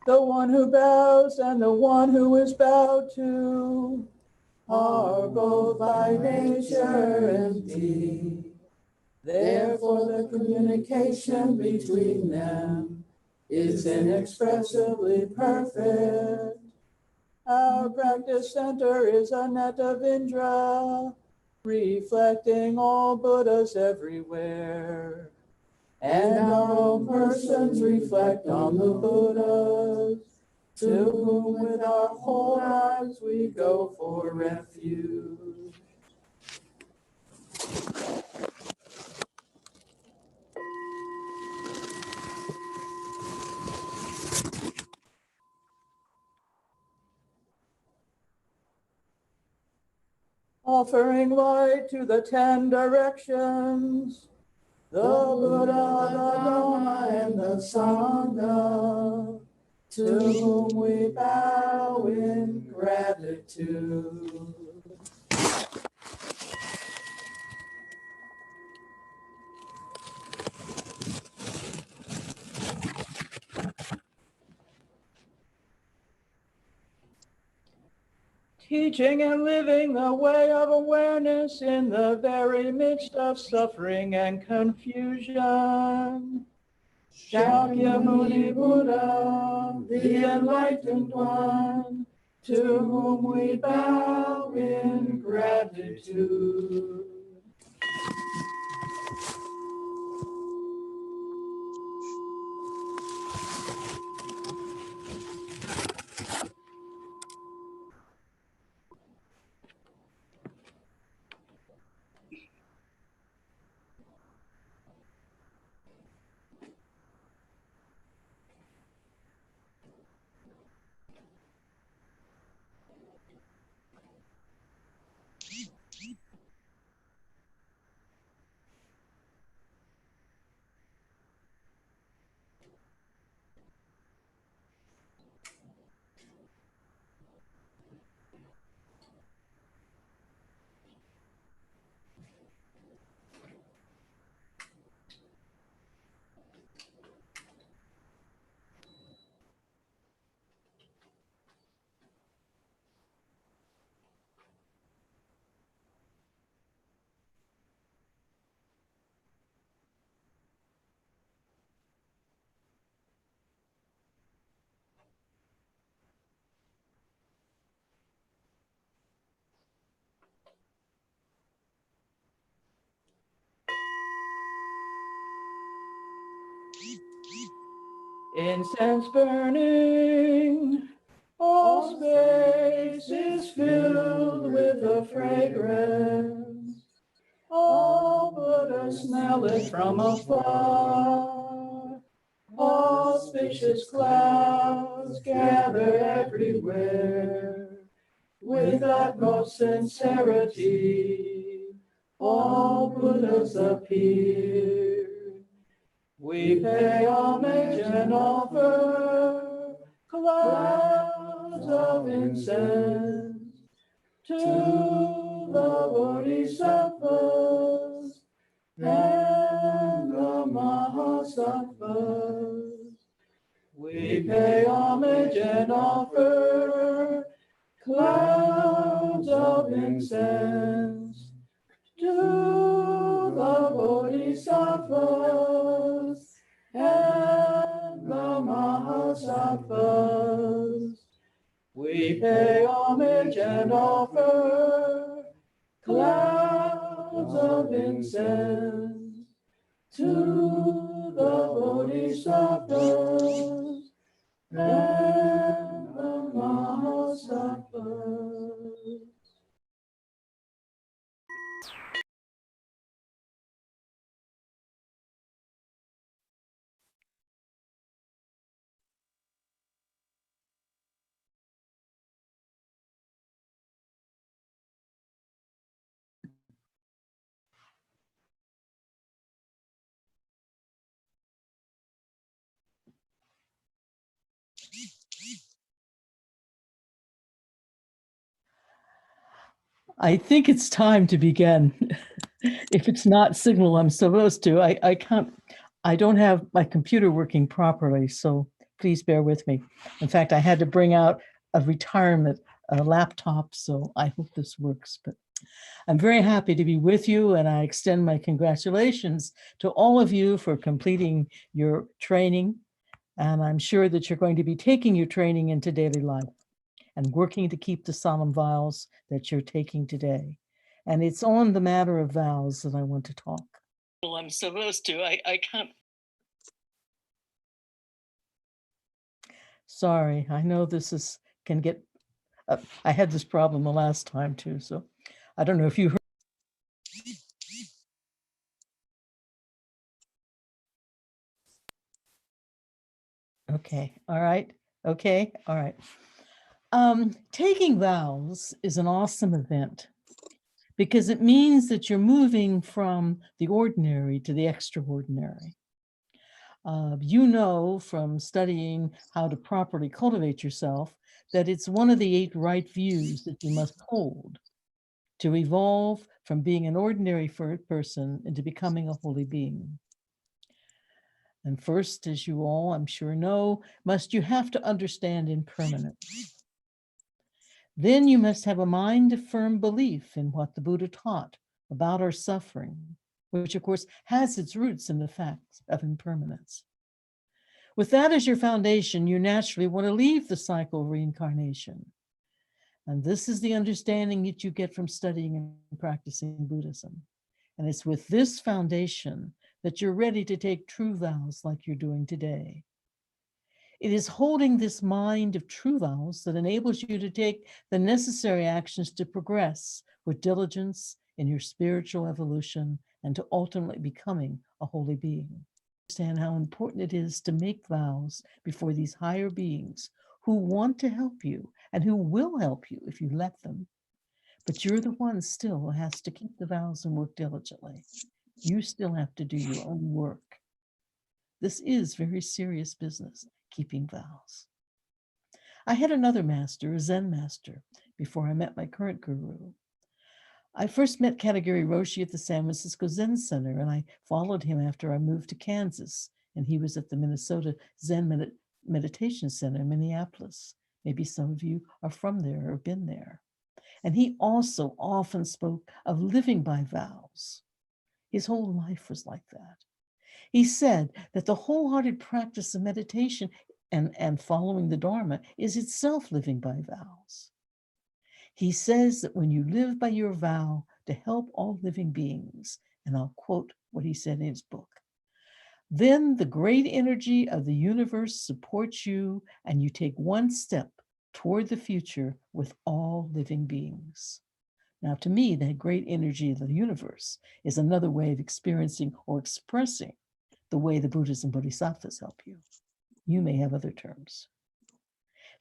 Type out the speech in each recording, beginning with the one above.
The one who bows and the one who is bowed to are both by nature empty. Therefore, the communication between them is inexpressibly perfect. Our practice center is a net of Indra, reflecting all Buddhas everywhere. And our own persons reflect on the Buddhas, to whom with our whole lives we go for refuge. Offering light to the 10 directions, the Buddha, the Dharma, and the Sangha, to whom we bow in gratitude. Teaching and living the way of awareness in the very midst of suffering and confusion. Shakyamuni Buddha, the enlightened one, to whom we bow in gratitude. Incense burning, all space is filled with a fragrance. All Buddhas smell it from afar. Auspicious clouds gather everywhere. With utmost sincerity, all Buddhas appear. We pay homage and offer clouds of incense to the Bodhisattvas and the Mahasattvas. We pay homage and offer clouds of incense to the Bodhisattvas and the Mahasattvas. We pay homage and offer clouds of incense to the Bodhisattvas and the Mahasattvas. I think it's time to begin. If it's not signal I'm supposed to, I can't, I don't have my computer working properly. So please bear with me. In fact, I had to bring out a retirement laptop, so I hope this works. But I'm very happy to be with you, and I extend my congratulations to all of you for completing your training. And I'm sure that you're going to be taking your training into daily life and working to keep the solemn vows that you're taking today. And it's on the matter of vows that I want to talk. Well, I'm supposed to. I can't. Sorry, I know this can get, I had this problem the last time too, so I don't know if you heard. Okay, all right, okay, all right. Taking vows is an awesome event because it means that you're moving from the ordinary to the extraordinary. You know from studying how to properly cultivate yourself that it's one of the 8 right views that you must hold to evolve from being an ordinary person into becoming a holy being. And first, as you all, I'm sure know, you have to understand impermanence. Then you must have a mind of firm belief in what the Buddha taught about our suffering, which of course has its roots in the fact of impermanence. With that as your foundation, you naturally want to leave the cycle of reincarnation. And this is the understanding that you get from studying and practicing Buddhism. And it's with this foundation that you're ready to take true vows like you're doing today. It is holding this mind of true vows that enables you to take the necessary actions to progress with diligence in your spiritual evolution and to ultimately becoming a holy being. Understand how important it is to make vows before these higher beings who want to help you and who will help you if you let them. But you're the one still who has to keep the vows and work diligently. You still have to do your own work. This is very serious business, keeping vows. I had another master, a Zen master, before I met my current guru. I first met Katagiri Roshi at the San Francisco Zen Center, and I followed him after I moved to Kansas, and he was at the Minnesota Zen Meditation Center in Minneapolis. Maybe some of you are from there or been there. And he also often spoke of living by vows. His whole life was like that. He said that the wholehearted practice of meditation and following the Dharma is itself living by vows. He says that when you live by your vow to help all living beings, and I'll quote what he said in his book, then the great energy of the universe supports you and you take one step toward the future with all living beings. Now, to me, that great energy of the universe is another way of experiencing or expressing the way the Buddhas and Bodhisattvas help you. You may have other terms.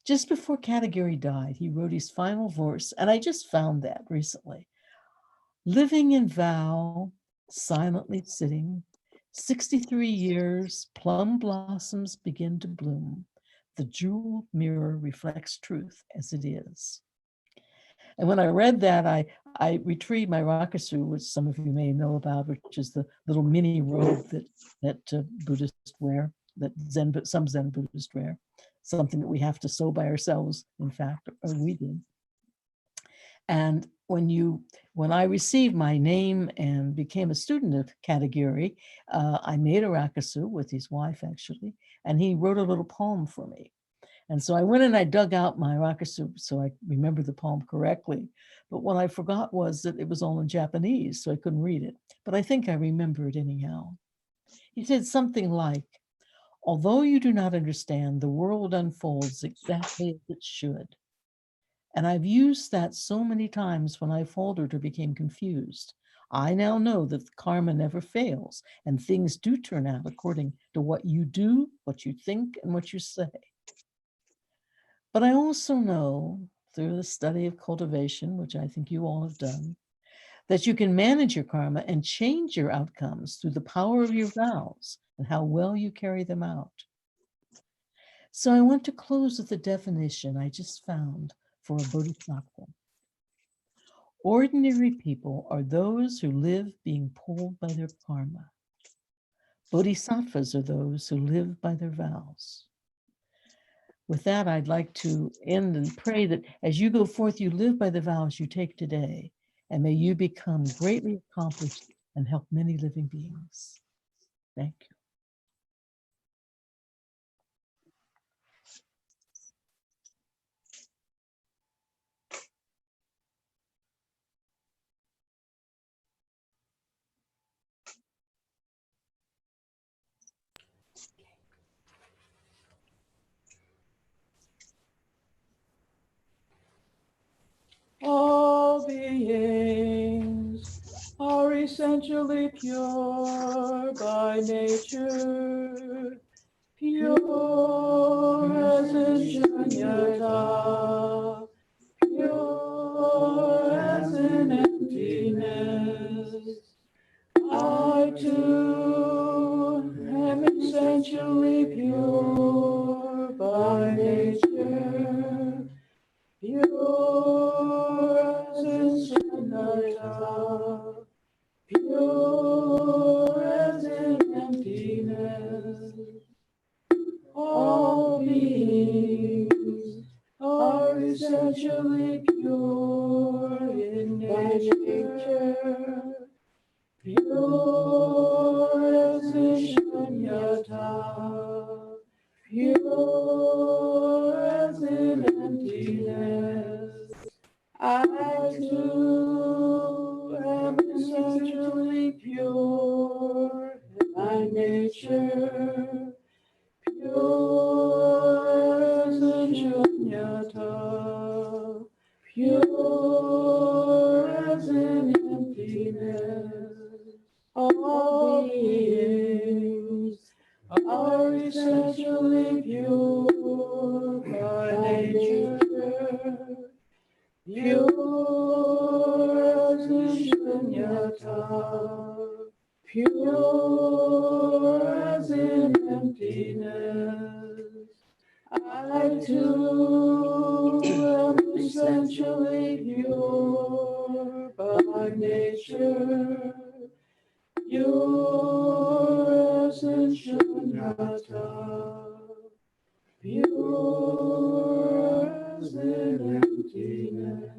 Just before Katagiri died, he wrote his final verse, and I just found that recently. Living in vow, silently sitting, 63 years, plum blossoms begin to bloom. The jeweled mirror reflects truth as it is. And when I read that, I retrieved my rakusu, which some of you may know about, which is the little mini robe that Buddhists wear, that some Zen Buddhists wear, something that we have to sew by ourselves, in fact, or we did. And when I received my name and became a student of Katagiri, I made a rakusu with his wife, actually, and he wrote a little poem for me. And so I went and I dug out my rakusu so I remember the poem correctly. But what I forgot was that it was all in Japanese, so I couldn't read it. But I think I remember it anyhow. He said something like, although you do not understand, the world unfolds exactly as it should. And I've used that so many times when I faltered or became confused. I now know that karma never fails and things do turn out according to what you do, what you think, and what you say. But I also know through the study of cultivation, which I think you all have done, that you can manage your karma and change your outcomes through the power of your vows and how well you carry them out. So I want to close with the definition I just found for a bodhisattva. Ordinary people are those who live being pulled by their karma. Bodhisattvas are those who live by their vows. With that, I'd like to end and pray that as you go forth, you live by the vows you take today, and may you become greatly accomplished and help many living beings. Thank you. All beings are essentially pure by nature, pure as in shunyata, pure as in emptiness. I too am essentially pure by nature, pure as in shunyata, pure as in emptiness. All beings are essentially pure in nature, pure as in shunyata, pure as in emptiness. I too am essentially pure by nature, pure as in shunyata, pure as in emptiness. All beings are essentially pure by nature, pure as in shunyata, pure as in emptiness. I too am essentially pure by nature, pure as in shunyata, pure as in emptiness.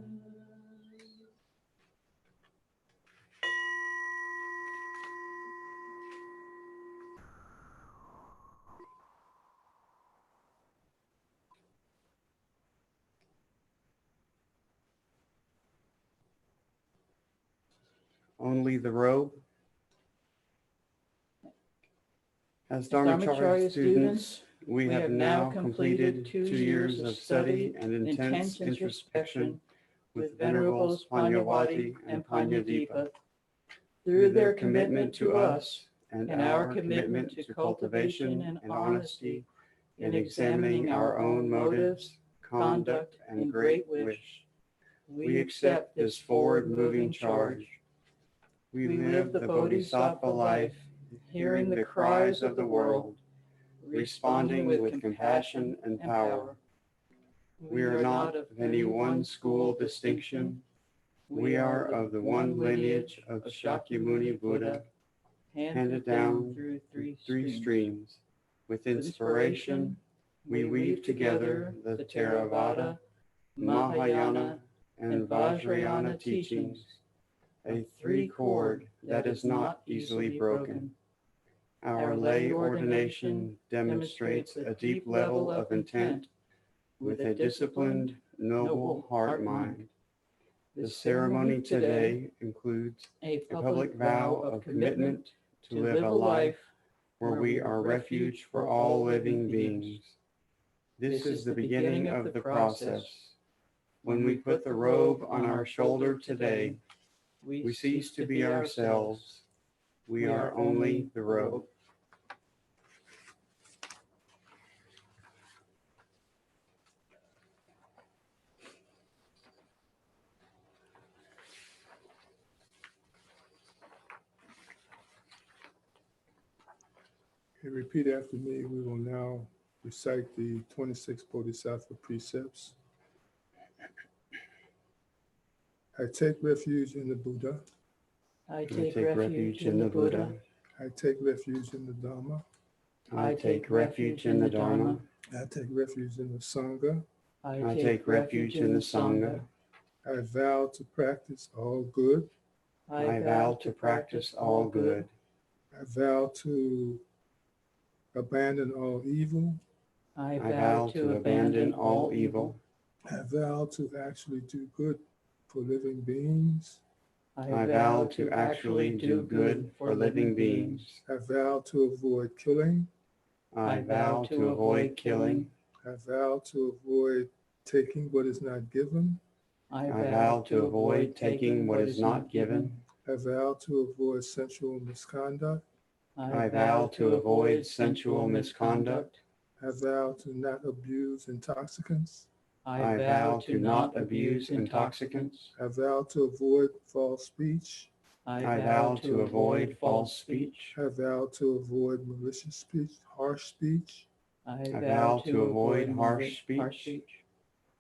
Only the robe. As Dharmacharya Dharmacharya students, students, we have now completed 2 years of study and intense introspection with Venerables Panyavati and Panyadipa. Through their commitment to us and our commitment to cultivation and honesty in examining our own motives, conduct, and great wish, we accept this forward-moving charge. We live the Bodhisattva life, hearing the cries of the world, responding with compassion and power. We are not of any one school distinction. We are of the one lineage of Shakyamuni Buddha, handed down through three streams. With inspiration, we weave together the Theravada, Mahayana, and Vajrayana teachings, a three-chord that is not easily broken. Our lay ordination demonstrates a deep level of intent with a disciplined, noble heart-mind. The ceremony today includes a public vow of commitment to live a life where we are refuge for all living beings. This is the beginning of the process. When we put the robe on our shoulder today, we cease to be ourselves. We are only the robe. Okay, repeat after me. We will now recite the 26 Bodhisattva precepts. I take refuge in the Buddha. I take refuge in the Buddha. I take refuge in the Dharma. I take refuge in the Dharma. I take refuge in the Sangha. I take refuge in the Sangha. I vow to practice all good. I vow to practice all good. I vow to abandon all evil. I vow to abandon all evil. I vow to actually do good for living beings. I vow to actually do good for living beings. I vow to avoid killing. I vow to avoid killing. I vow to avoid taking what is not given. I vow to avoid taking what is not given. I vow to avoid sensual misconduct. I vow to avoid sensual misconduct. I vow to not abuse intoxicants. I vow to not abuse intoxicants. I vow to avoid false speech. I vow to avoid false speech. I vow to avoid malicious speech, harsh speech. I vow to avoid harsh speech.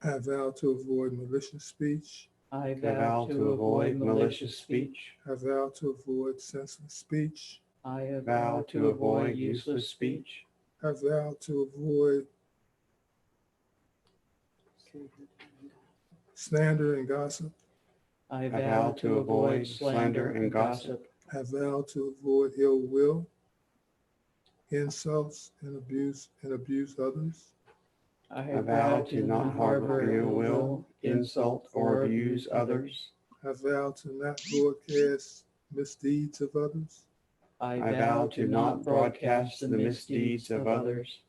I vow to avoid malicious speech. I vow to avoid malicious speech. I vow to avoid senseless speech. I vow to avoid useless speech. I vow to avoid slander and gossip. I vow to avoid slander and gossip. I vow to avoid ill will, insults, and abuse others. I vow to not harbor ill will, insult, or abuse others. I vow to not broadcast misdeeds of others. I vow to not broadcast the misdeeds of others.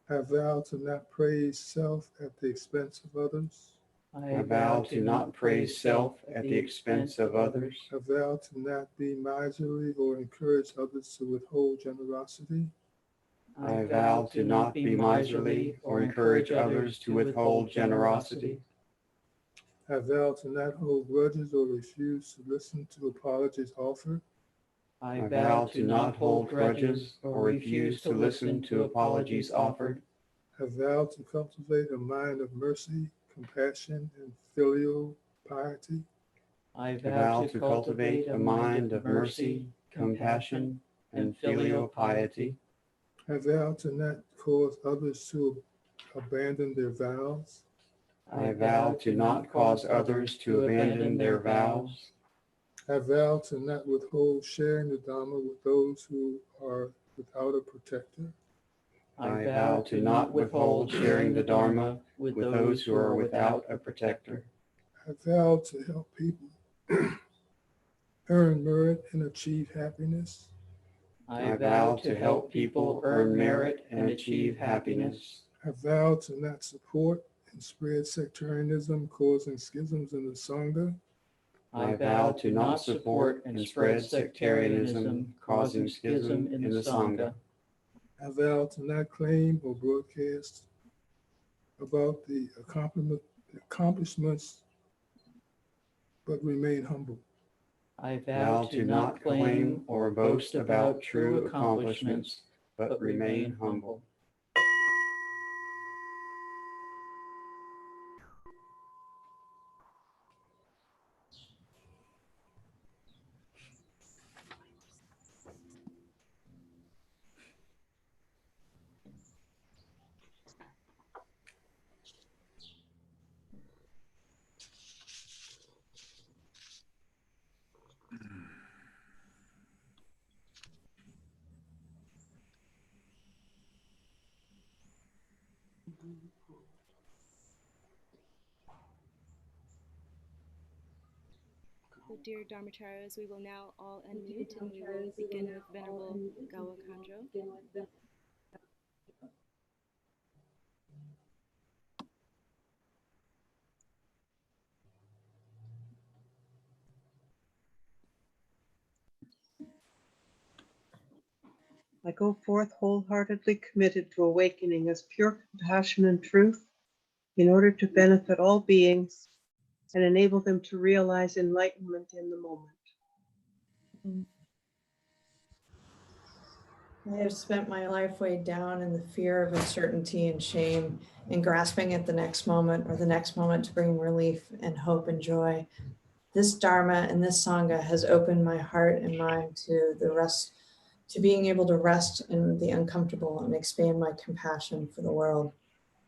I vow to not praise self at the expense of others. I vow to not praise self at the expense of others. I vow to not be miserly or encourage others to withhold generosity. I vow to not be miserly or encourage others to withhold generosity. I vow to not hold grudges or refuse to listen to apologies offered. I vow to not hold grudges or refuse to listen to apologies offered. I vow to cultivate a mind of mercy, compassion, and filial piety. I vow to cultivate a mind of mercy, compassion, and filial piety. I vow to not cause others to abandon their vows. I vow to not cause others to abandon their vows. I vow to not withhold sharing the Dharma with those who are without a protector. I vow to not withhold sharing the Dharma with those who are without a protector. I vow to help people earn merit and achieve happiness. I vow to help people earn merit and achieve happiness. I vow to not support and spread sectarianism causing schisms in the Sangha. I vow to not support and spread sectarianism causing schism in the Sangha. I vow to not claim or broadcast about the accomplishments, but remain humble. I vow to not claim or boast about true accomplishments, but remain humble. So, dear Dharmacharyas, we will now all unmute and we will begin with Venerable Gawa-Khandro. I go forth wholeheartedly committed to awakening as pure compassion and truth in order to benefit all beings and enable them to realize enlightenment in the moment. I have spent my life weighed down in the fear of uncertainty and shame and grasping at the next moment or the next moment to bring relief and hope and joy. This Dharma and this Sangha has opened my heart and mind to the rest, to being able to rest in the uncomfortable and expand my compassion for the world.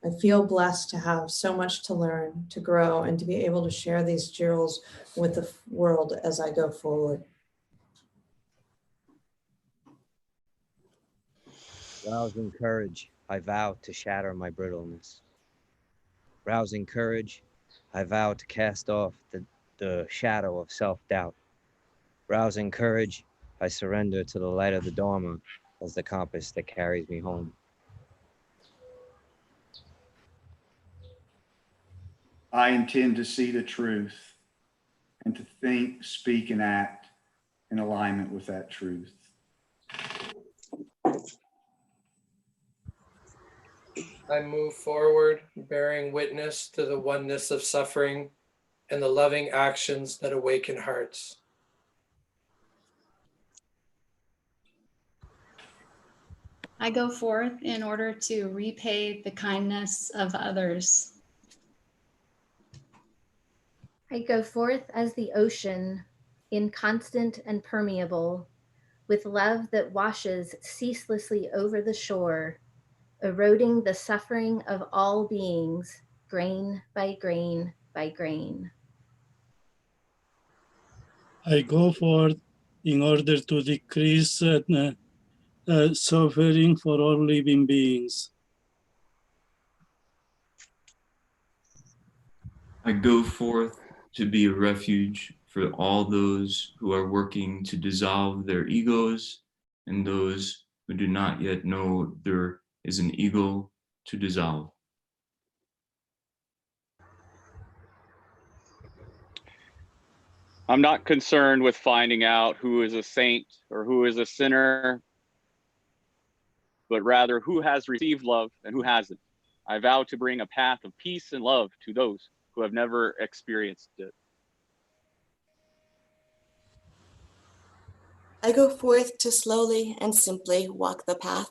I feel blessed to have so much to learn, to grow, and to be able to share these jewels with the world as I go forward. Rousing courage, I vow to shatter my brittleness. Rousing courage, I vow to cast off the shadow of self-doubt. Rousing courage, I surrender to the light of the Dharma as the compass that carries me home. I intend to see the truth and to think, speak, and act in alignment with that truth. I move forward, bearing witness to the oneness of suffering and the loving actions that awaken hearts. I go forth in order to repay the kindness of others. I go forth as the ocean, inconstant and permeable, with love that washes ceaselessly over the shore, eroding the suffering of all beings, grain by grain by grain. I go forth in order to decrease suffering for all living beings. I go forth to be a refuge for all those who are working to dissolve their egos and those who do not yet know there is an ego to dissolve. I'm not concerned with finding out who is a saint or who is a sinner, but rather who has received love and who hasn't. I vow to bring a path of peace and love to those who have never experienced it. I go forth to slowly and simply walk the path.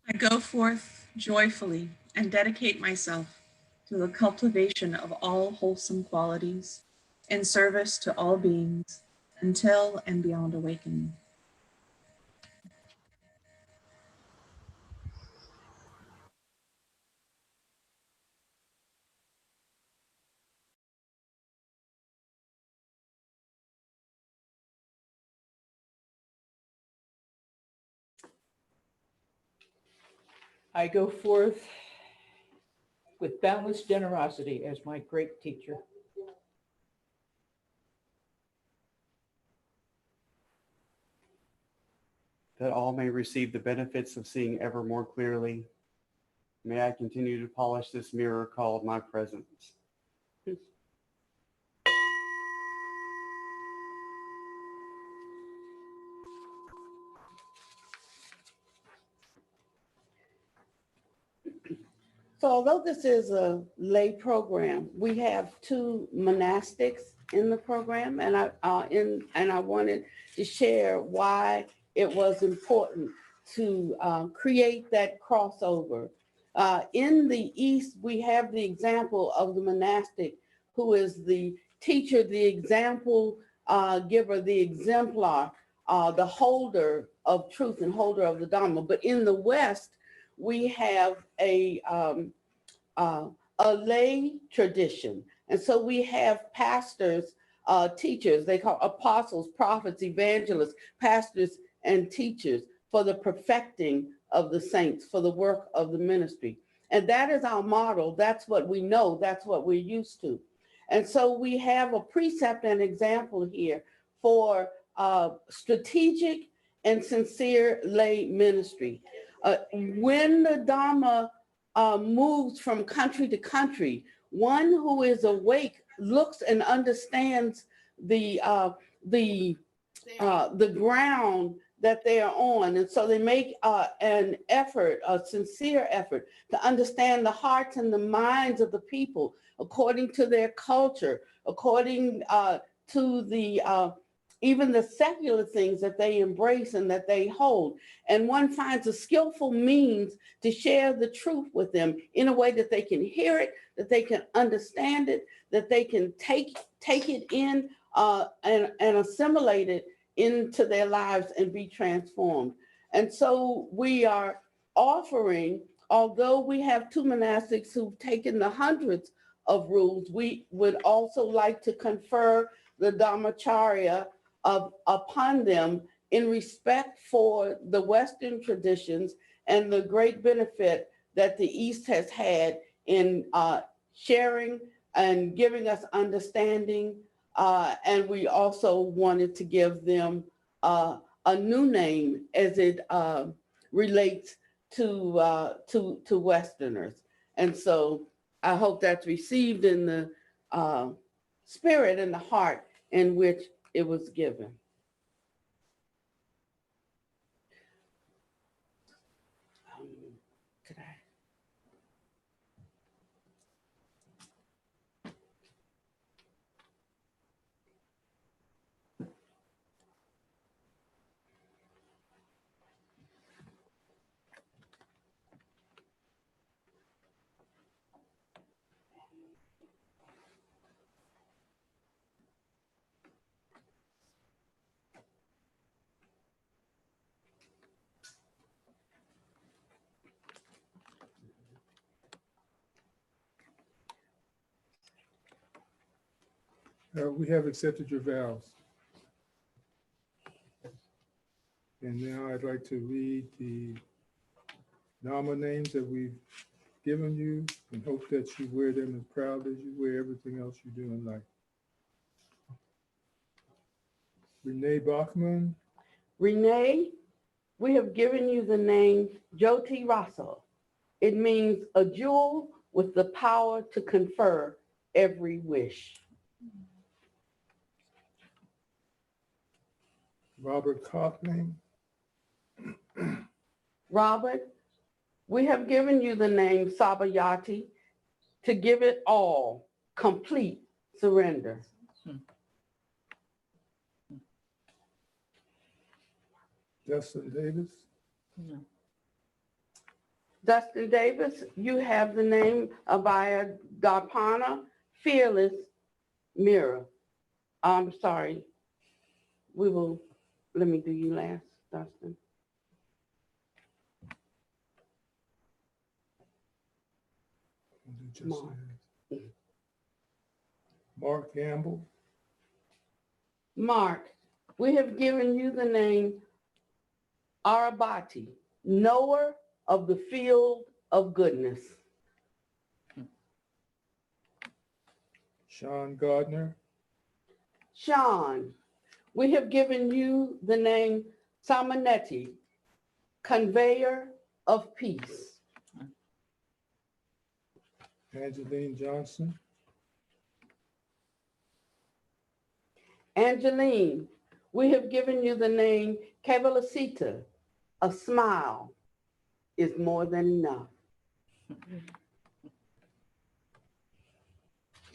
I go forth joyfully and dedicate myself to the cultivation of all wholesome qualities in service to all beings until and beyond awakening. I go forth with boundless generosity as my great teacher. That all may receive the benefits of seeing ever more clearly. May I continue to polish this mirror called my presence. So although this is a lay program, we have two monastics in the program, and I wanted to share why it was important to create that crossover. In the East, we have the example of the monastic who is the teacher, the example giver, the exemplar, the holder of truth and holder of the Dharma. But in the West, we have a lay tradition. And so we have pastors, teachers, they call apostles, prophets, evangelists, pastors, and teachers for the perfecting of the saints, for the work of the ministry. And that is our model. That's what we know. That's what we're used to. And so we have a precept and example here for strategic and sincere lay ministry. When the Dharma moves from country to country, one who is awake looks and understands the ground that they are on. And so they make an effort, a sincere effort to understand the hearts and the minds of the people according to their culture, according to the even the secular things that they embrace and that they hold. And one finds a skillful means to share the truth with them in a way that they can hear it, that they can understand it, that they can take it in and assimilate it into their lives and be transformed. And so we are offering, although we have two monastics who've taken the hundreds of rules, we would also like to confer the Dharmacharya upon them in respect for the Western traditions and the great benefit that the East has had in sharing and giving us understanding. And we also wanted to give them a new name as it relates to Westerners. And so I hope that's received in the spirit and the heart in which it was given. Could I? We have accepted your vows. And now I'd like to read the Nama names that we've given you and hope that you wear them as proud as you wear everything else you do in life. Renee Bochman. Renee, we have given you the name Jyoti Rasa. It means a jewel with the power to confer every wish. Robert Codling. Robert, we have given you the name Sabayati to give it all, complete surrender. Dustin Davis. No. Dustin Davis, you have the name Abhaya Darpana, fearless mirror. I'm sorry. Let me do you last, Dustin. Mark Gamble. Mark, we have given you the name Arabati, knower of the field of goodness. Sean Gardner. Sean, we have given you the name Samaneti, conveyor of peace. Angeline Johnston. Angeline, we have given you the name Kevalasita, a smile is more than enough.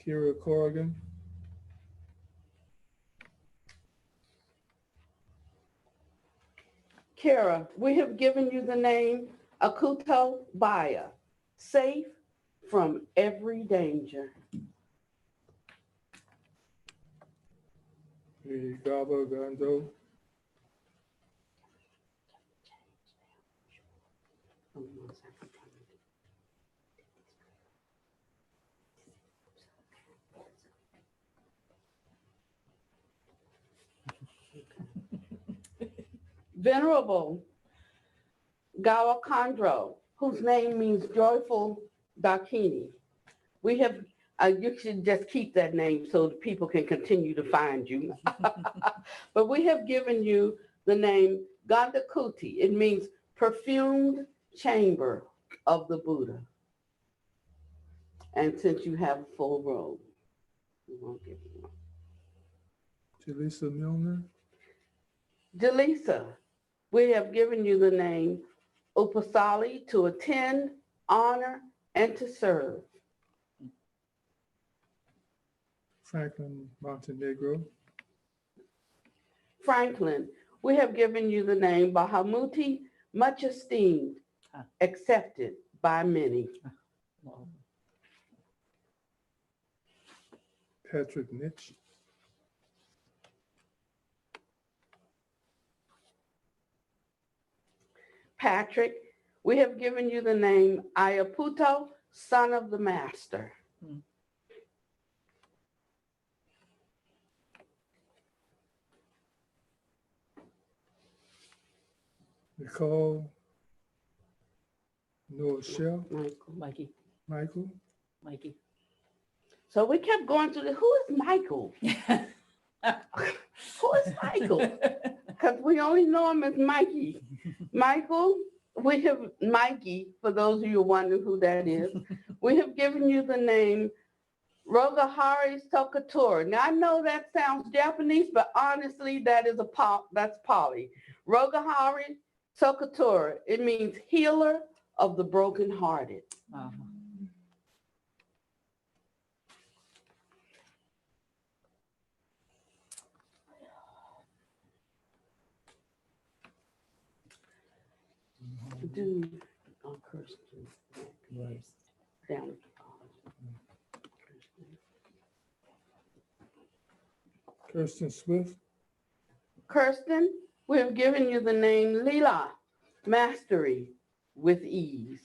Kyira Corrigan. Kyira, we have given you the name Akuto Baya, safe from every danger. Gawa-ling. Venerable Khandro, whose name means joyful Dakini. We have, you should just keep that name so that people can continue to find you. But we have given you the name Gandakuti. It means perfumed chamber of the Buddha. And since you have a full robe, we won't give you one. Jillisa Milner. Jillisa, we have given you the name Upasali, to attend, honor, and to serve. Franklin Montenegro. Franklin, we have given you the name Bahamuti, much esteemed, accepted by many. Patrick Nitch. Patrick, we have given you the name Ayaputo, son of the master. Nicole, Nochel, Mikey. Michael. Mikey. So we kept going through who is Michael? Who is Michael? Because we only know him as Mikey. Michael, we have Mikey, for those of you wondering who that is, we have given you the name Rogahari Sokatora. Now I know that sounds Japanese, but honestly, that's Pali. Rogahari Sokatora. It means healer of the brokenhearted. Dude, on Kirsten. Right. Down. Kirsten Swift. Kirsten, we have given you the name Leela, mastery with ease.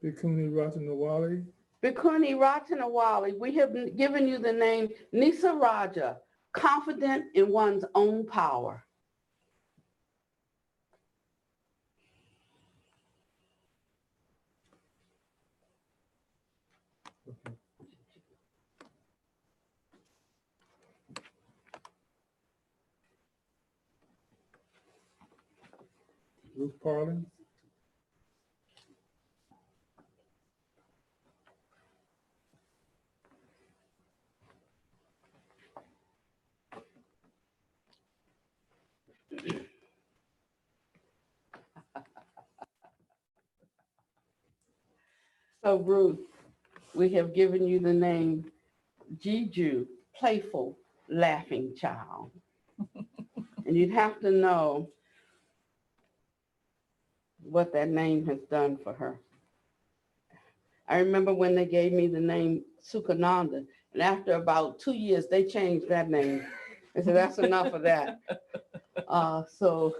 Bhikkhuni Rattanavali. Bhikkhuni Rattanavali, we have given you the name Nisa Raja, confident in one's own power. Ruth Parlin. So Ruth, we have given you the name Jiju, playful, laughing child. And you'd have to know what that name has done for her. I remember when they gave me the name Sukhananda, and after about 2 years, they changed that name. They said, that's enough of that. So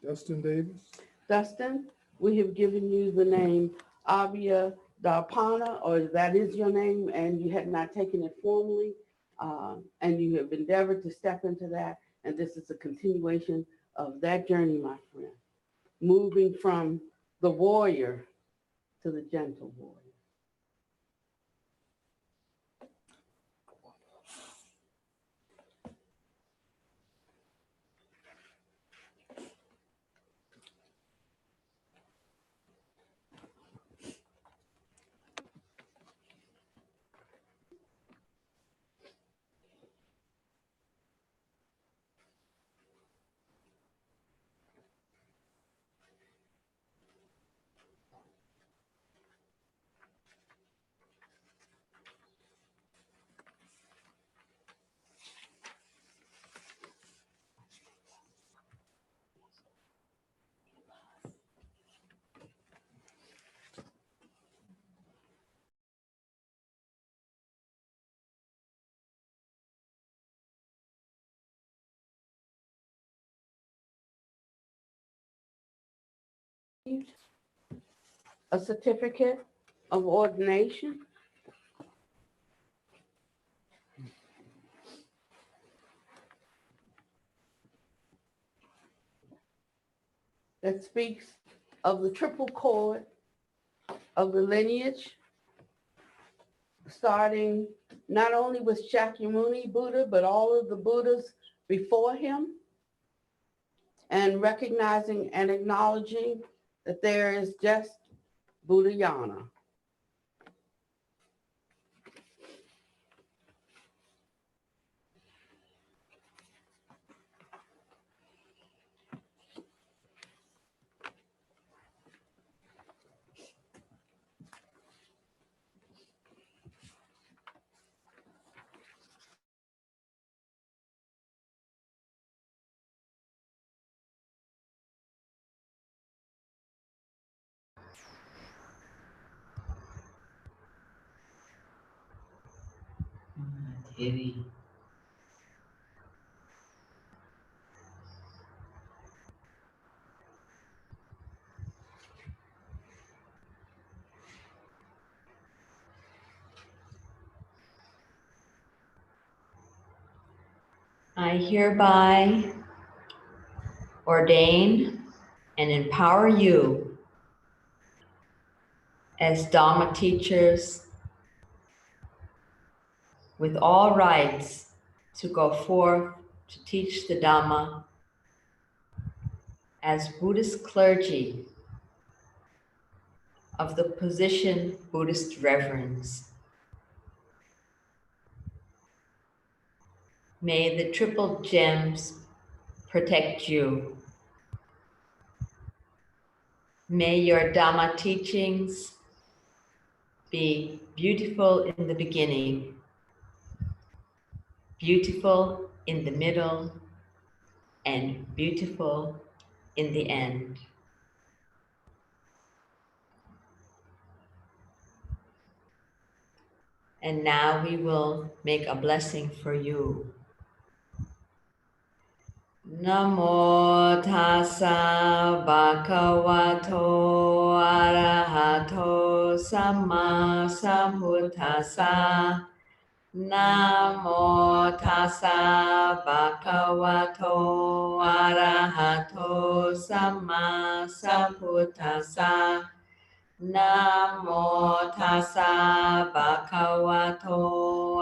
Dustin Davis. Dustin, we have given you the name Abhya Darpana, or that is your name, and you had not taken it formally, and you have endeavored to step into that, and this is a continuation of that journey, my friend, moving from the warrior to the gentle warrior. A certificate of ordination. That speaks of the triple cord of the lineage, starting not only with Shakyamuni Buddha, but all of the Buddhas before him, and recognizing and acknowledging that there is just Buddhayana. Heavy. I hereby ordain and empower you as Dharma teachers with all rights to go forth to teach the Dhamma as Buddhist clergy of the position Buddhist reverence. May the triple gems protect you. May your Dhamma teachings be beautiful in the beginning, beautiful in the middle, and beautiful in the end. And now we will make a blessing for you. Namo tassa bhagavato arahato samma sambuddhassa. Namo tassa bhagavato arahato samma sambuddhassa. Namo tassa bhagavato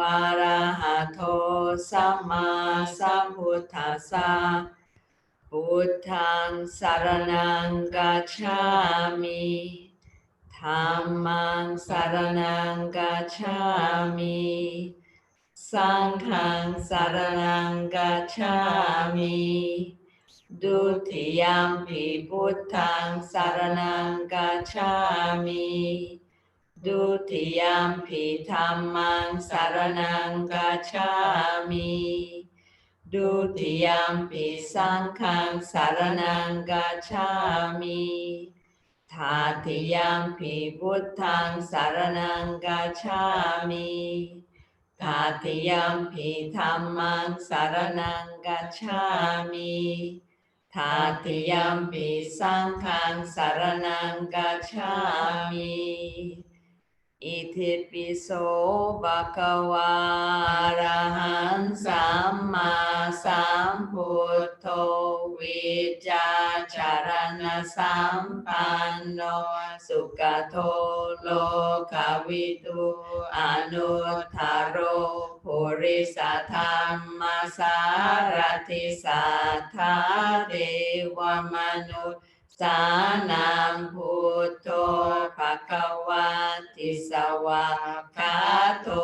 arahato samma sambuddhassa. Buddhaṃ saranang gacchami. Dhammang saranang gacchami. Sanghang saranang gacchami. Dutiyampi Buddhaṃ saranang gacchami. Dutiyampi Dhammang saranang gacchami. Dutiyampi Sanghang saranang gacchami. Tatiyampi Buddhaṃ saranang gacchami. Tatiyampi Dhammang saranang gacchami. Tatiyampi Sanghang saranang gacchami. Iti piso bhagava arahan samma sambuddho vijjacharana sampanno sukhato lokavidu anuttaro purisa dhamma sarati sattha deva manu Sanam Bhutto Bhagavati Sawakato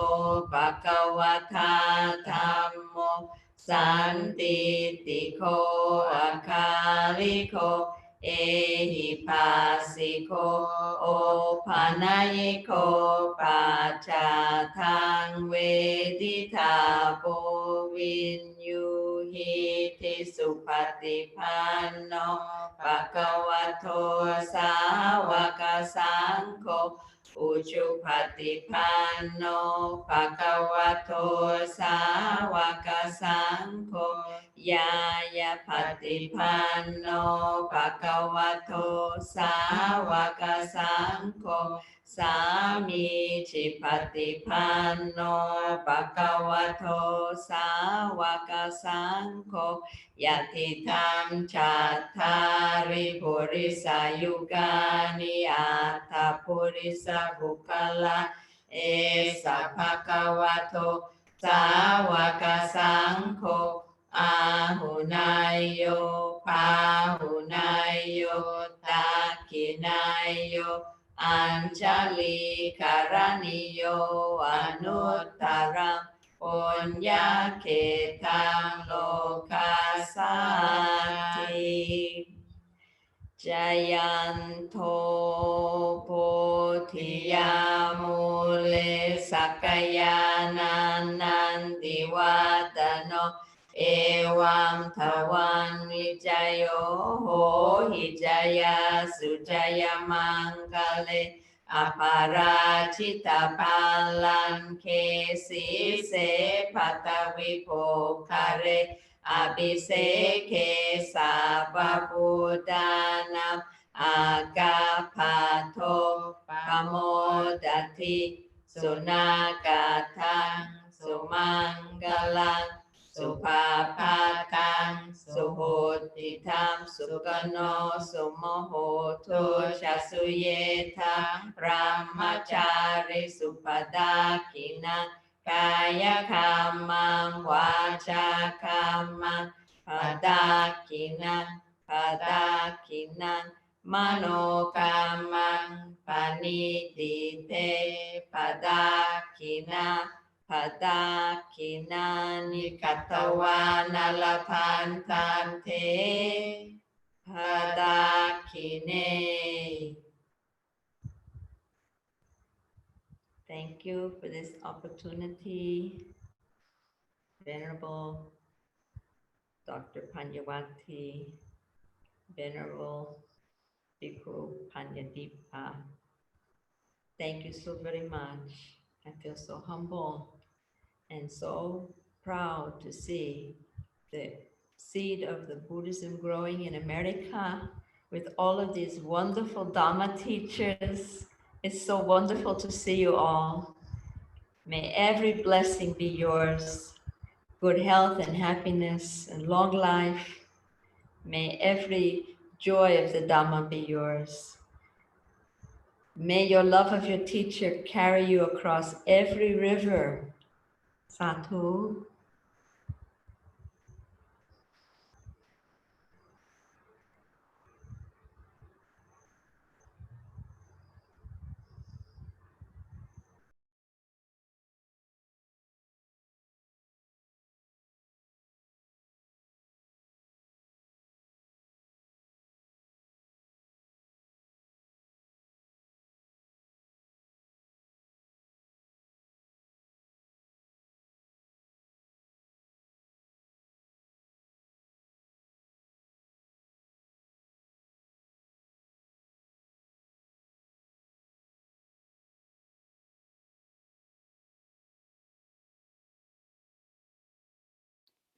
Bhagavata Dhammo Santitiko Akaliko Ehipasiko Opanayiko Pachatang Veditabo Vinyuhiti Supatipanno Bhagavato Sāvaka Saṅkho Uchupatipanno Bhagavato Sāvaka Saṅkho Yaya Patipanno Bhagavato Sāvaka Saṅkho Sami Chipatipanno Bhagavato Sāvaka Saṅkho Yatitam Chattari Purisa Yugani Atta Purisa Bukala เอสะภะคะวะโตสาวกสังโฆอาหุนายโยปาหุนายโยตักขินายโยอัญชลีการณิโยอนุตตรังปุญญาเขตังโลกัสสาติจายันโทโพธิยามูเลสักยานันติวัตโนเอวัมทวันวิจโยโหหิจยาสุจยมังกะเลอปาราชิตาปัลลันเคสีเสปัตวิโภคาเรอภิเสเขสาปพุทธานัมอากาภาโทปโมดติสุนากาทังสุมังกลังสุภาภาคังสุโหติธรรมสุกโนสุโมโหทุชัสสุเยทังพระมจาริสุปดาคินังกายคัมมังวาจาคัมมังปดาคินังปดาคินังมโนคัมมังปณิติเตปดาคินังปดาคินานิกัตตวานาลพันธันเทปดาคิเน Thank you for this opportunity, Venerable Dr. Panyavati, Venerable Bhikkhu Panyadipa. Thank you so very much. I feel so humble and so proud to see the seed of the Buddhism growing in America with all of these wonderful Dharma teachers. It's so wonderful to see you all. May every blessing be yours. Good health and happiness and long life. May every joy of the Dhamma be yours. May your love of your teacher carry you across every river. Sadhu.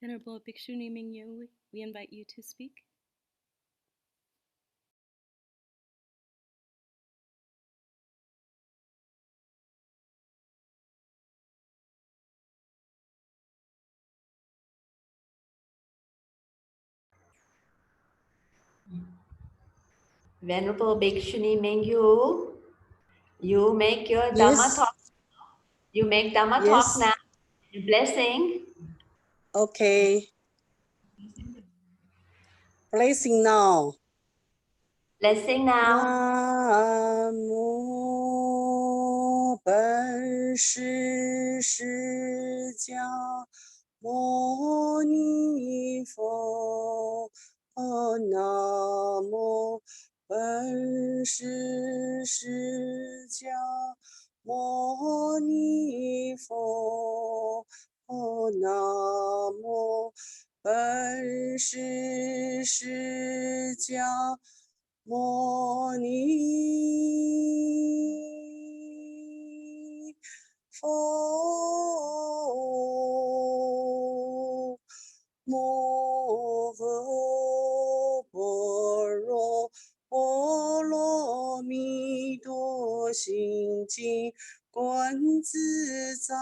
Venerable Bhikshuni Mingyu, we invite you to speak. Venerable Bhikshuni Mingyu, you make your Dhamma talk. You make Dhamma talk now. Blessing. Okay. Blessing now. Blessing now. Namo 本师释迦牟尼佛。Namo 本师释迦牟尼佛。Namo 本师释迦牟尼佛。摩诃般若波罗蜜多心经，观自在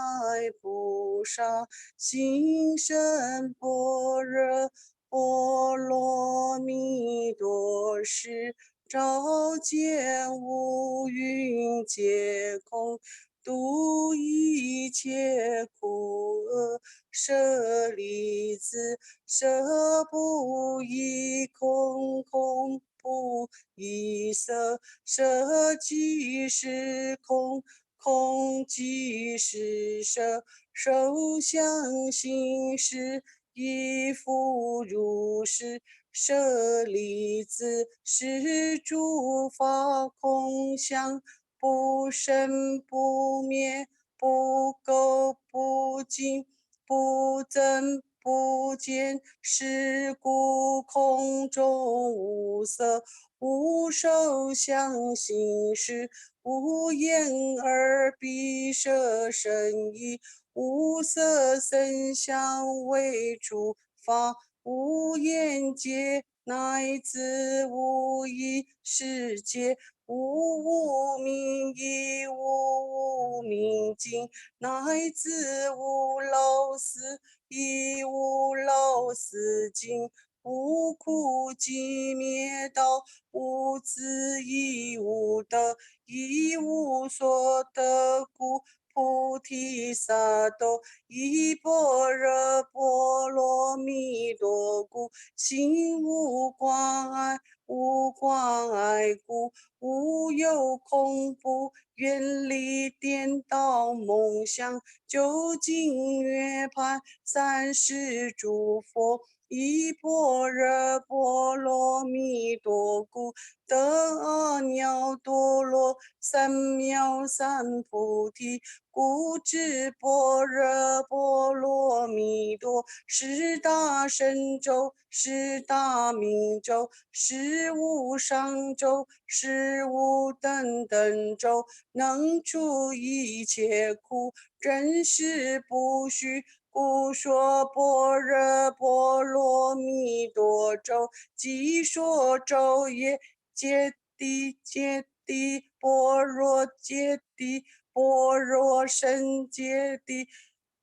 菩萨行深般若波罗蜜多时，照见五蕴皆空，度一切苦厄，舍利子，舍不异空，空不异色，色即是空，空即是色，受想行识亦复如是。舍利子，是诸法空相，不生不灭，不垢不净，不增不减，是故空中无色，无受想行识，无眼耳鼻舌身意，无色声香味触法，无眼界，乃至无意识界，无无明亦无无明尽，乃至无老死亦无老死尽，无苦集灭道，无智亦无得，亦无所得故。菩提萨埵依般若波罗蜜多故，心无挂碍，无挂碍故，无有恐怖，远离颠倒梦想，究竟涅槃，三世诸佛依般若波罗蜜多故，得阿耨多罗三藐三菩提。故知般若波罗蜜多，是大神咒，是大明咒，是无上咒，是无等等咒，能除一切苦，真实不虚。故说般若波罗蜜多咒，即说咒也，揭谛揭谛，般若揭谛，般若深揭谛，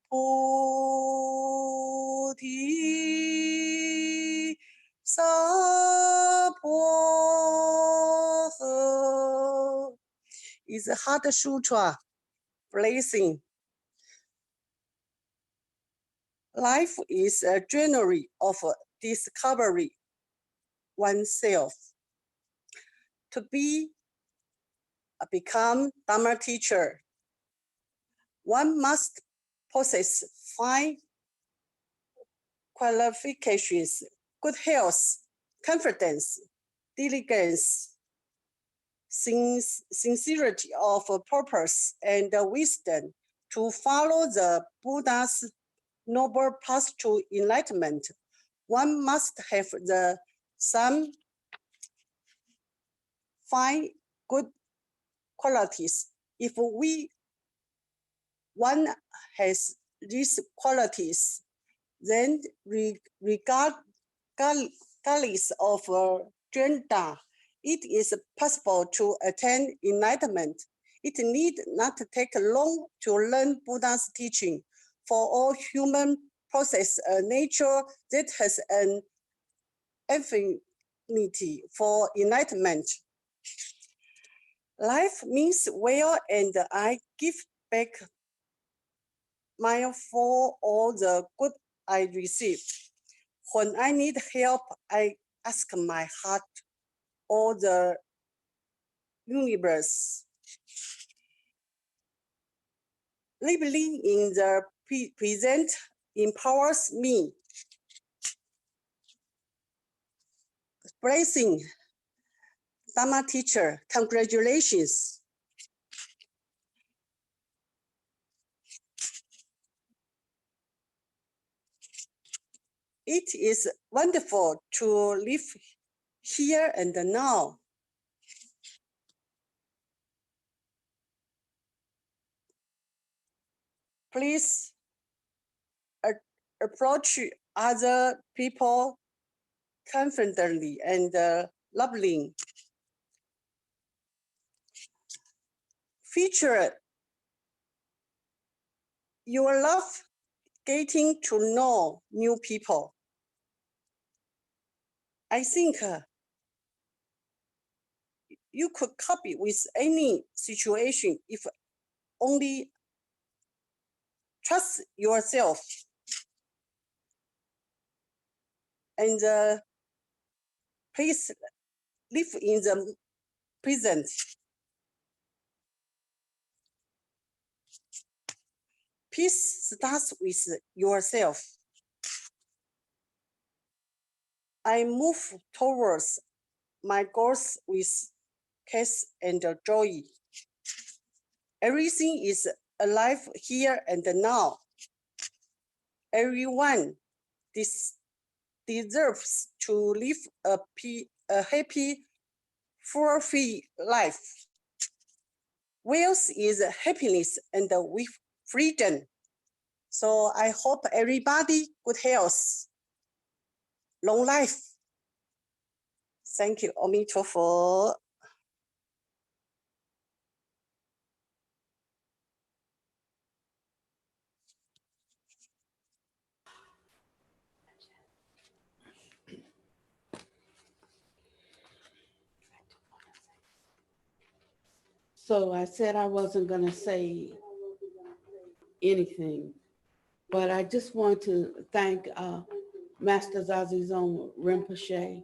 菩提萨婆诃。Is a Heart Sutra blessing. Life is a journey of discovery oneself. To become Dharma teacher, one must possess 5 qualifications: good health, confidence, diligence, sincerity of purpose, and wisdom to follow the Buddha's noble path to enlightenment. One must have some 5 good qualities. If one has these qualities, then regardless of gender, it is possible to attain enlightenment. It need not take long to learn Buddha's teaching. For all human possess a nature that has an affinity for enlightenment. Life means well, and I give back mine for all the good I receive. When I need help, I ask my heart or the universe. Living in the present empowers me. Blessing, Dharma teacher, congratulations. It is wonderful to live here and now. Please approach other people confidently and lovingly. Feature your love getting to know new people. I think you could copy with any situation if only trust yourself. And please live in the present. Peace starts with yourself. I move towards my goals with peace and joy. Everything is alive here and now. Everyone deserves to live a happy, fulfilled life. Wealth is happiness and with freedom. So I hope everybody good health, long life. Thank you. 阿弥陀佛。So I said I wasn't going to say anything, but I just want to thank Master Zazizong Rinpoche,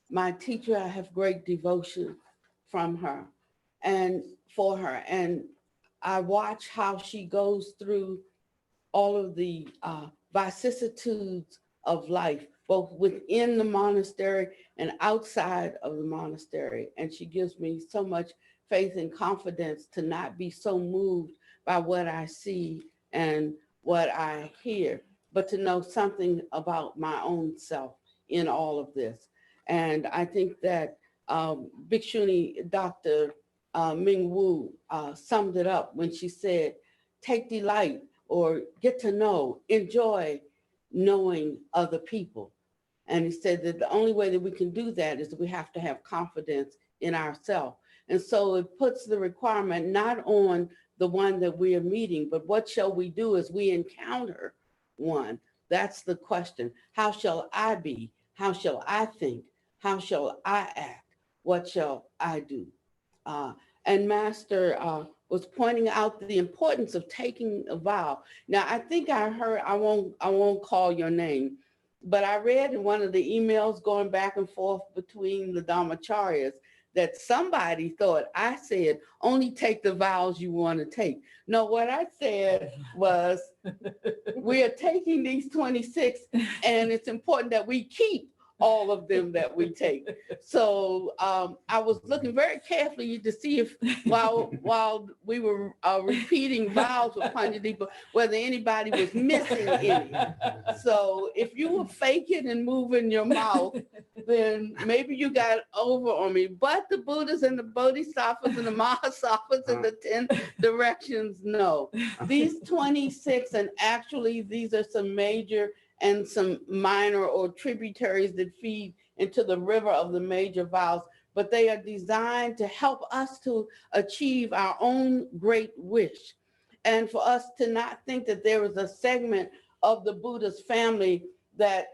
my teacher. I have great devotion from her and for her. And I watch how she goes through all of the vicissitudes of life, both within the monastery and outside of the monastery. And she gives me so much faith and confidence to not be so moved by what I see and what I hear, but to know something about my own self in all of this. And I think that Bhikshuni Dr. Ming Wu summed it up when she said, take delight or get to know, enjoy knowing other people. And he said that the only way that we can do that is we have to have confidence in ourselves. And so it puts the requirement not on the one that we are meeting, but what shall we do as we encounter one? That's the question. How shall I be? How shall I think? How shall I act? What shall I do? And Master was pointing out the importance of taking a vow. Now, I think I heard, I won't call your name, but I read in one of the emails going back and forth between the Dharmacharyas that somebody thought I said, only take the vows you want to take. No, what I said was, we are taking these 26, and it's important that we keep all of them that we take. So I was looking very carefully to see if while we were repeating vows with Panjadipa, whether anybody was missing any. So if you were faking and moving your mouth, then maybe you got over on me. But the Buddhas and the Bodhisattvas and the Mahasattvas and the 10 directions, no. These 26, and actually these are some major and some minor or tributaries that feed into the river of the major vows, but they are designed to help us to achieve our own great wish. And for us to not think that there is a segment of the Buddha's family that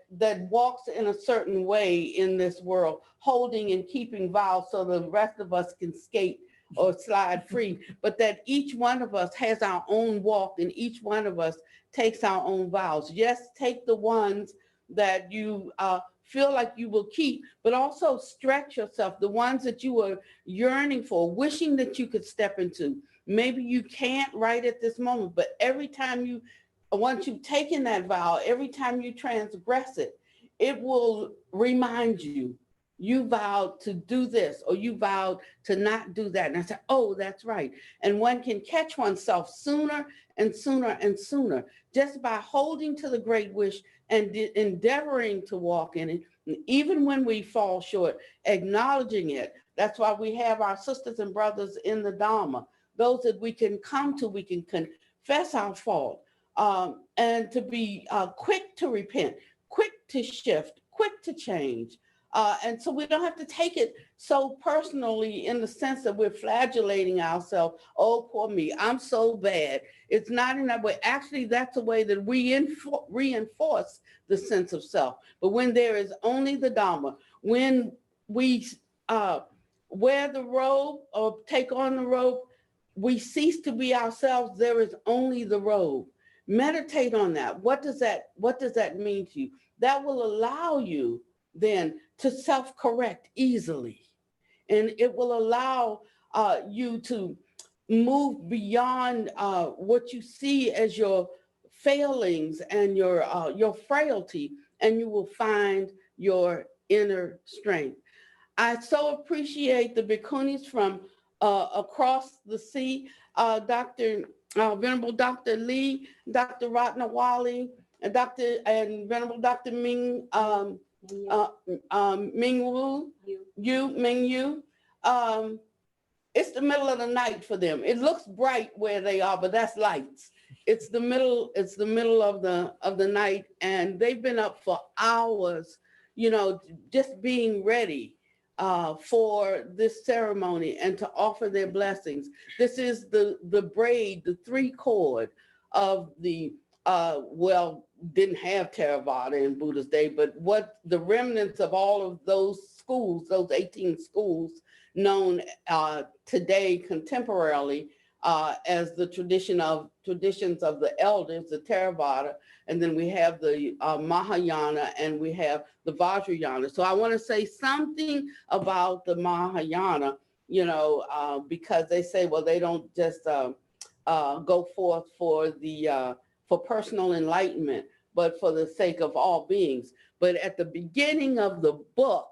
walks in a certain way in this world, holding and keeping vows so the rest of us can skate or slide free, but that each one of us has our own walk and each one of us takes our own vows. Yes, take the ones that you feel like you will keep, but also stretch yourself, the ones that you are yearning for, wishing that you could step into. Maybe you can't right at this moment, but every time you, once you've taken that vow, every time you transgress it, it will remind you, you vowed to do this, or you vowed to not do that. And I said, oh, that's right. And one can catch oneself sooner and sooner and sooner, just by holding to the great wish and endeavoring to walk in it. And even when we fall short, acknowledging it. That's why we have our sisters and brothers in the Dharma, those that we can come to, we can confess our fault, and to be quick to repent, quick to shift, quick to change. And so we don't have to take it so personally in the sense that we're flagellating ourselves. Oh, poor me, I'm so bad. It's not in that way. Actually, that's a way that we reinforce the sense of self. But when there is only the Dharma, when we wear the robe or take on the robe, we cease to be ourselves, there is only the road. Meditate on that. What does that mean to you? That will allow you then to self-correct easily. And it will allow you to move beyond what you see as your failings and your frailty, and you will find your inner strength. I so appreciate the Bhikkhunis from across the sea, Venerable Dr. Lee, Dr. Rattanavali, and Venerable Dr. Ming Yu. It's the middle of the night for them. It looks bright where they are, but that's lights. It's the middle of the night, and they've been up for hours, just being ready for this ceremony and to offer their blessings. This is the braid, the 3-cord of the didn't have Theravada in Buddha's day, but what the remnants of all of those schools, those 18 schools known today contemporarily as the traditions of the elders, the Theravada, and then we have the Mahayana, and we have the Vajrayana. So I want to say something about the Mahayana, because they say, well, they don't just go forth for personal enlightenment, but for the sake of all beings. But at the beginning of the book,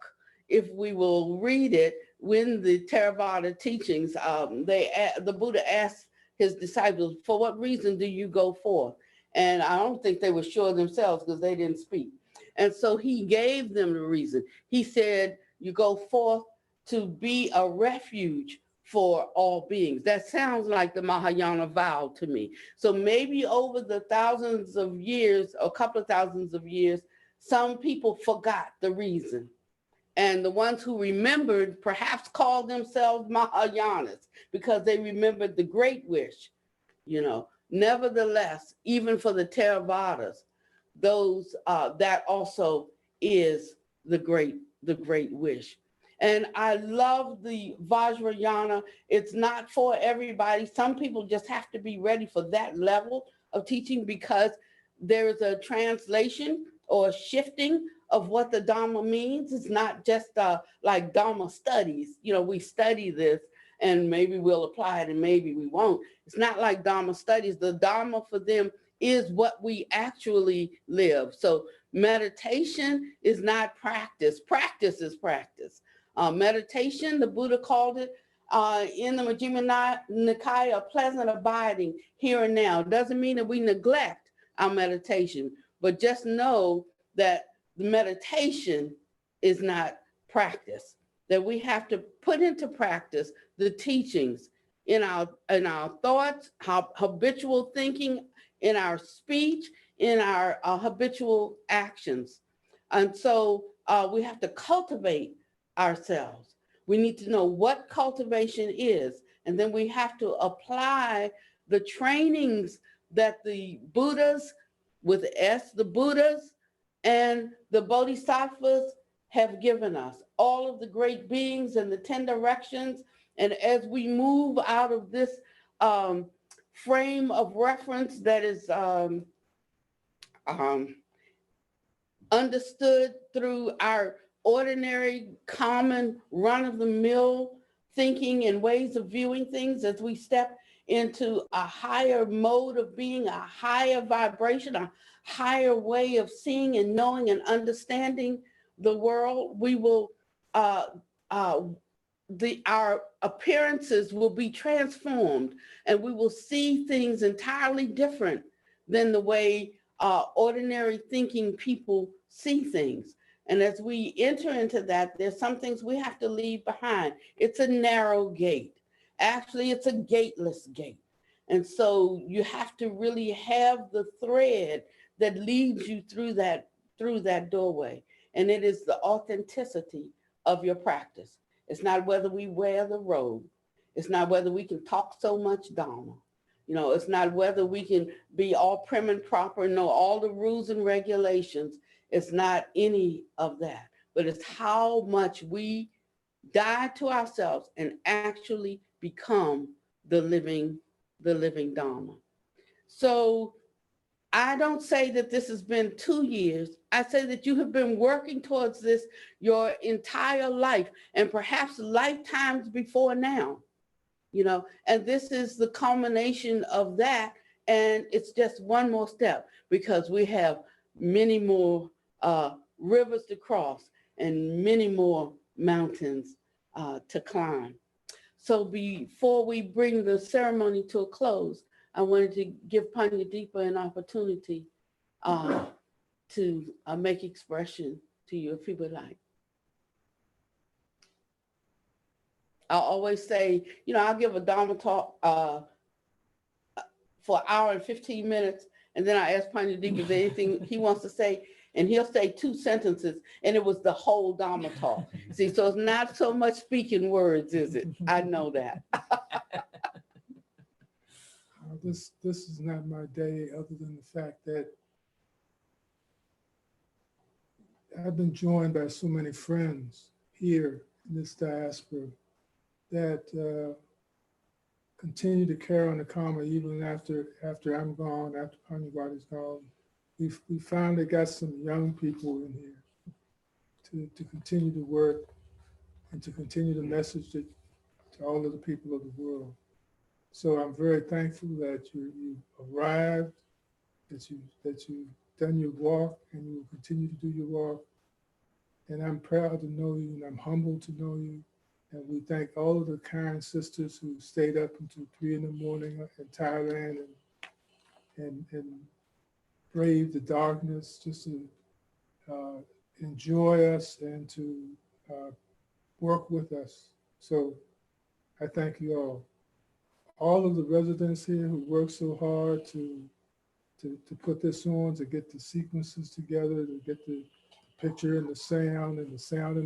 if we will read it, when the Theravada teachings, the Buddha asked his disciples, for what reason do you go forth? And I don't think they were sure themselves because they didn't speak. And so he gave them the reason. He said, you go forth to be a refuge for all beings. That sounds like the Mahayana vow to me. So maybe over the thousands of years, a couple of thousands of years, some people forgot the reason. And the ones who remembered perhaps called themselves Mahayanas because they remembered the great wish, Nevertheless, even for the Theravadas, those that also is the great wish. And I love the Vajrayana. It's not for everybody. Some people just have to be ready for that level of teaching because there is a translation or a shifting of what the Dharma means. It's not just like Dharma studies. We study this and maybe we'll apply it and maybe we won't. It's not like Dharma studies. The Dharma for them is what we actually live. So meditation is not practice. Practice is practice. Meditation, the Buddha called it in the Majjhima Nikaya, a pleasant abiding here and now. It doesn't mean that we neglect our meditation, but just know that the meditation is not practice, that we have to put into practice the teachings in our thoughts, habitual thinking, in our speech, in our habitual actions. And so we have to cultivate ourselves. We need to know what cultivation is, and then we have to apply the trainings that the Buddhas, with S, the Buddhas, and the Bodhisattvas have given us, all of the great beings and the 10 directions. And as we move out of this frame of reference that is understood through our ordinary, common, run-of-the-mill thinking and ways of viewing things, as we step into a higher mode of being, a higher vibration, a higher way of seeing and knowing and understanding the world, we will, our appearances will be transformed, and we will see things entirely different than the way ordinary thinking people see things. And as we enter into that, there's some things we have to leave behind. It's a narrow gate. Actually, it's a gateless gate. And so you have to really have the thread that leads you through that doorway. And it is the authenticity of your practice. It's not whether we wear the robe. It's not whether we can talk so much Dharma. It's not whether we can be all prim and proper and know all the rules and regulations. It's not any of that, but it's how much we die to ourselves and actually become the living Dharma. So I don't say that this has been 2 years. I say that you have been working towards this your entire life and perhaps lifetimes before now, you know, and this is the culmination of that. And it's just one more step because we have many more rivers to cross and many more mountains to climb. So before we bring the ceremony to a close, I wanted to give Panyadipa an opportunity to make expression to you if he would like. I always say, you know, I'll give a Dharma talk for an hour and 15 minutes, and then I ask Panyadipa if there's anything he wants to say, and he'll say 2 sentences, and it was the whole Dharma talk. See, so it's not so much speaking words, is it? I know that. This is not my day, other than the fact that I've been joined by so many friends here in this diaspora that continue to carry on the karma even after I'm gone, after Panyawati's gone. We finally got some young people in here to continue to work and to continue the message to all of the people of the world. So I'm very thankful that you arrived, that you've done your walk, and you will continue to do your walk. And I'm proud to know you, and I'm humbled to know you. And we thank all of the kind sisters who stayed up until 3 in the morning in Thailand and braved the darkness just to enjoy us and to work with us. So I thank you all. All of the residents here who worked so hard to put this on, to get the sequences together, to get the picture and the sound in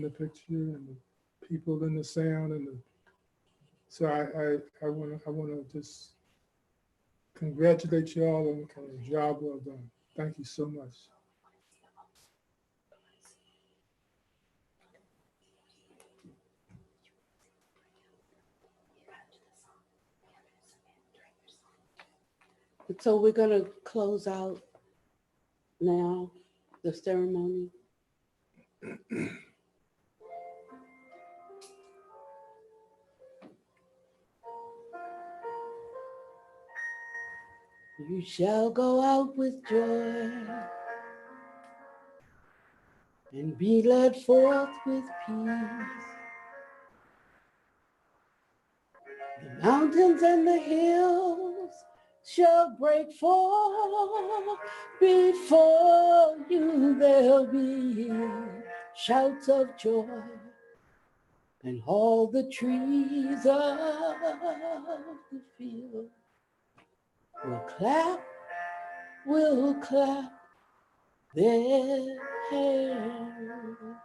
the picture and the people in the sound so I want to just congratulate you all on a job well done. Thank you so much. So we're going to close out now the ceremony. You shall go out with joy and be led forth with peace. The mountains and the hills shall break forth before you. There'll be shouts of joy, and all the trees of the field will clap their hands.